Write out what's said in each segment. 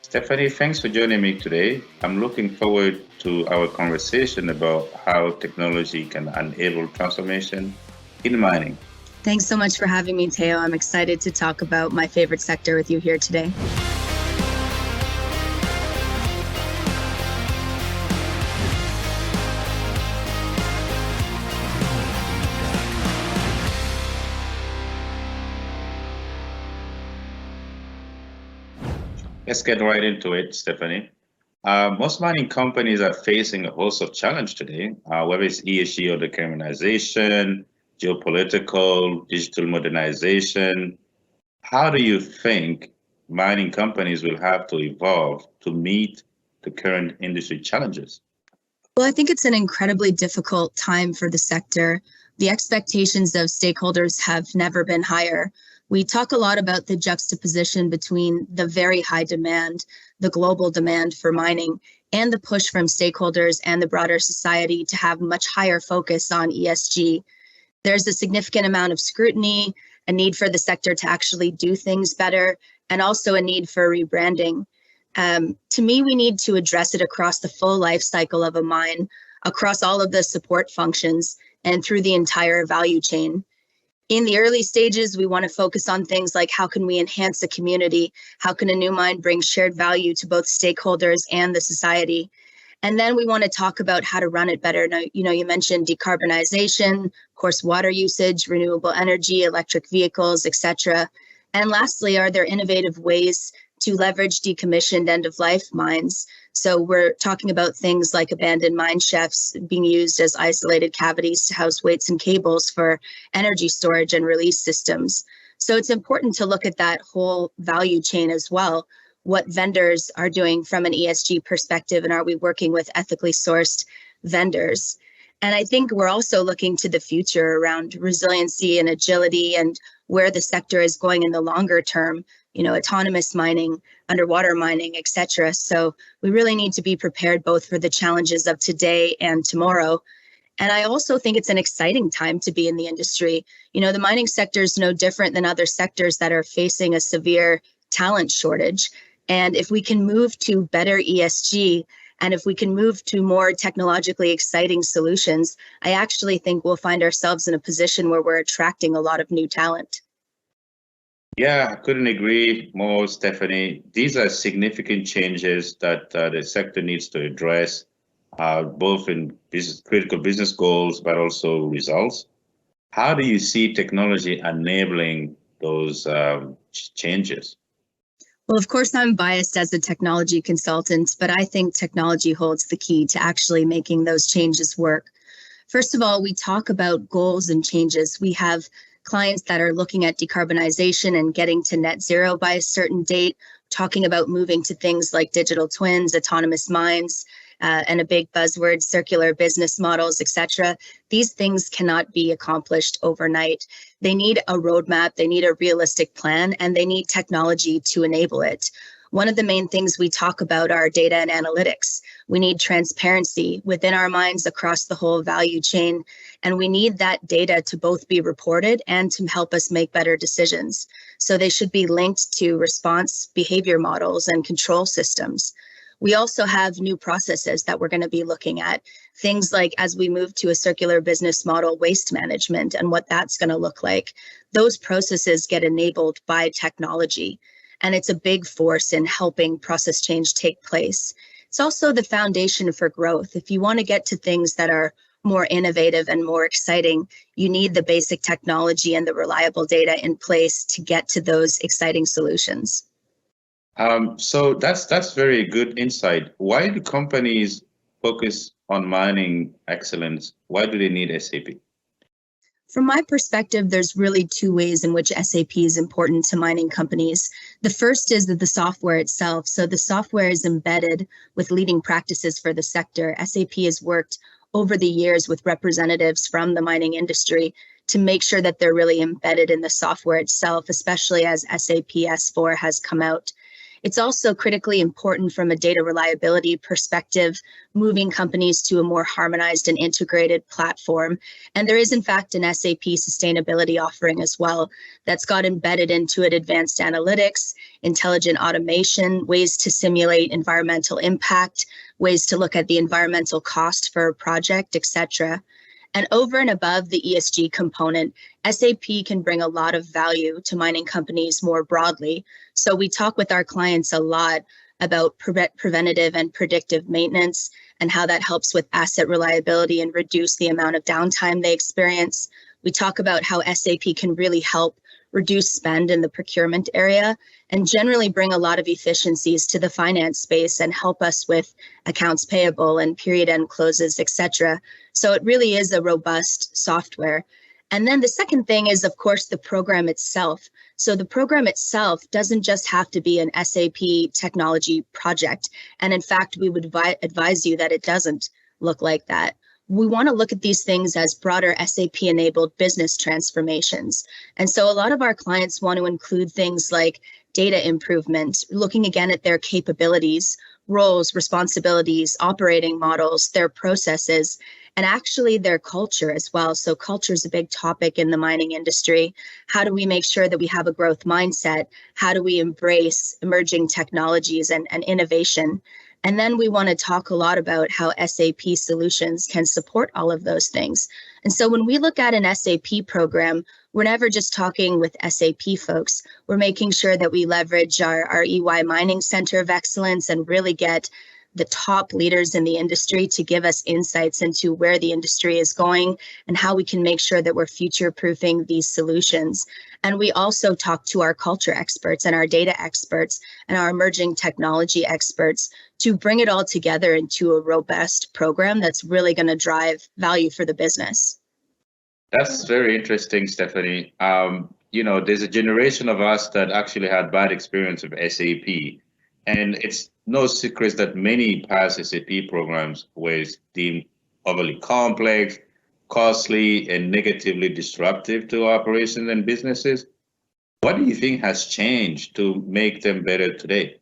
Stephanie, thanks for joining me today. I'm looking forward to our conversation about how technology can enable transformation in mining. Thanks so much for having me, Teo. I'm excited to talk about my favorite sector with you here today. Let's get right into it, Stephanie. Most mining companies are facing a host of challenges today, whether it's ESG or decarbonization, geopolitical, digital modernization. How do you think mining companies will have to evolve to meet the current industry challenges? Well, I think it's an incredibly difficult time for the sector. The expectations of stakeholders have never been higher. We talk a lot about the juxtaposition between the very high demand, the global demand for mining, and the push from stakeholders and the broader society to have much higher focus on ESG. There's a significant amount of scrutiny, a need for the sector to actually do things better, and also a need for rebranding. To me, we need to address it across the full life cycle of a mine, across all of the support functions, and through the entire value chain. In the early stages, we want to focus on things like how can we enhance the community? How can a new mine bring shared value to both stakeholders and the society? And then we want to talk about how to run it better. Now, you mentioned decarbonization, of course, water usage, renewable energy, electric vehicles, etc. And lastly, are there innovative ways to leverage decommissioned end-of-life mines? So we're talking about things like abandoned mine shafts being used as isolated cavities to house weights and cables for energy storage and release systems. So it's important to look at that whole value chain as well. What vendors are doing from an ESG perspective, and are we working with ethically sourced vendors? And I think we're also looking to the future around resiliency and agility and where the sector is going in the longer term, autonomous mining, underwater mining, etc. So we really need to be prepared both for the challenges of today and tomorrow. And I also think it's an exciting time to be in the industry. The mining sector is no different than other sectors that are facing a severe talent shortage. And if we can move to better ESG, and if we can move to more technologically exciting solutions, I actually think we'll find ourselves in a position where we're attracting a lot of new talent. Yeah, I couldn't agree more, Stephanie. These are significant changes that the sector needs to address, both in critical business goals, but also results. How do you see technology enabling those changes? Well, of course, I'm biased as a technology consultant, but I think technology holds the key to actually making those changes work. First of all, we talk about goals and changes. We have clients that are looking at decarbonization and getting to net zero by a certain date, talking about moving to things like digital twins, autonomous mines, and a big buzzword, circular business models, etc. These things cannot be accomplished overnight. They need a roadmap, they need a realistic plan, and they need technology to enable it. One of the main things we talk about are data and analytics. We need transparency within our mines across the whole value chain, and we need that data to both be reported and to help us make better decisions. So they should be linked to response behavior models and control systems. We also have new processes that we're going to be looking at. Things like, as we move to a circular business model, waste management and what that's going to look like. Those processes get enabled by technology, and it's a big force in helping process change take place. It's also the foundation for growth. If you want to get to things that are more innovative and more exciting, you need the basic technology and the reliable data in place to get to those exciting solutions. So that's very good insight. Why do companies focus on mining excellence? Why do they need SAP? From my perspective, there's really two ways in which SAP is important to mining companies. The first is that the software itself. So the software is embedded with leading practices for the sector. SAP has worked over the years with representatives from the mining industry to make sure that they're really embedded in the software itself, especially as SAP S4 has come out. It's also critically important from a data reliability perspective, moving companies to a more harmonized and integrated platform. And there is, in fact, an SAP sustainability offering as well that's got embedded into it advanced analytics, intelligent automation, ways to simulate environmental impact, ways to look at the environmental cost for a project, etc. And over and above the ESG component, SAP can bring a lot of value to mining companies more broadly. So we talk with our clients a lot about preventative and predictive maintenance and how that helps with asset reliability and reduce the amount of downtime they experience. We talk about how SAP can really help reduce spend in the procurement area and generally bring a lot of efficiencies to the finance space and help us with accounts payable and period end closes, etc. So it really is a robust software. And then the second thing is, of course, the program itself. So the program itself doesn't just have to be an SAP technology project. And in fact, we would advise you that it doesn't look like that. We want to look at these things as broader SAP-enabled business transformations. And so a lot of our clients want to include things like data improvement, looking again at their capabilities, roles, responsibilities, operating models, their processes, and actually their culture as well. So culture is a big topic in the mining industry. How do we make sure that we have a growth mindset? How do we embrace emerging technologies and innovation? And then we want to talk a lot about how SAP solutions can support all of those things. And so when we look at an SAP program, we're never just talking with SAP folks. We're making sure that we leverage our EY Mining Center of Excellence and really get the top leaders in the industry to give us insights into where the industry is going and how we can make sure that we're future-proofing these solutions. And we also talk to our culture experts and our data experts and our emerging technology experts to bring it all together into a robust program that's really going to drive value for the business. That's very interesting, Stephanie. There's a generation of us that actually had bad experience with SAP. And it's no secret that many past SAP programs were deemed overly complex, costly, and negatively disruptive to operations and businesses. What do you think has changed to make them better today?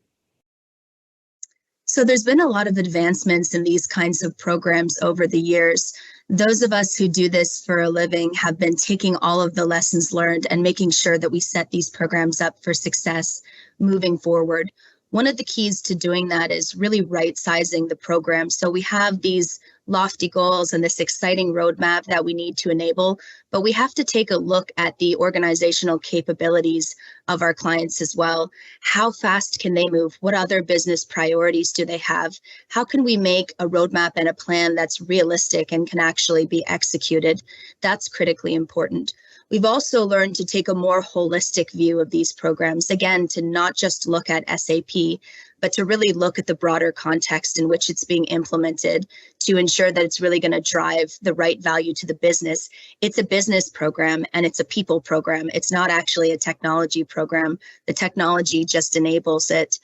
So there's been a lot of advancements in these kinds of programs over the years. Those of us who do this for a living have been taking all of the lessons learned and making sure that we set these programs up for success moving forward. One of the keys to doing that is really right-sizing the program. So we have these lofty goals and this exciting roadmap that we need to enable, but we have to take a look at the organizational capabilities of our clients as well. How fast can they move? What other business priorities do they have? How can we make a roadmap and a plan that's realistic and can actually be executed? That's critically important. We've also learned to take a more holistic view of these programs, again, to not just look at SAP, but to really look at the broader context in which it's being implemented to ensure that it's really going to drive the right value to the business. It's a business program and it's a people program. It's not actually a technology program. The technology just enables it.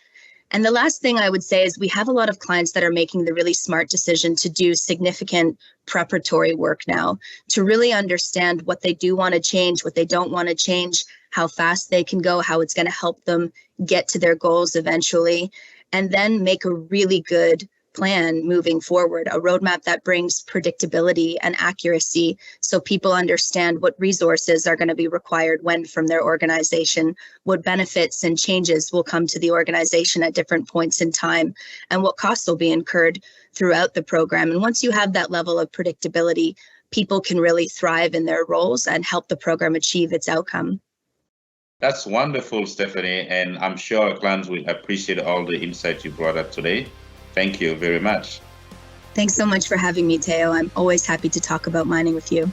And the last thing I would say is we have a lot of clients that are making the really smart decision to do significant preparatory work now to really understand what they do want to change, what they don't want to change, how fast they can go, how it's going to help them get to their goals eventually, and then make a really good plan moving forward, a roadmap that brings predictability and accuracy so people understand what resources are going to be required when from their organization, what benefits and changes will come to the organization at different points in time, and what costs will be incurred throughout the program. And once you have that level of predictability, people can really thrive in their roles and help the program achieve its outcome. That's wonderful, Stephanie, and I'm sure our clients will appreciate all the insights you brought up today. Thank you very much. Thanks so much for having me, Teo. I'm always happy to talk about mining with you.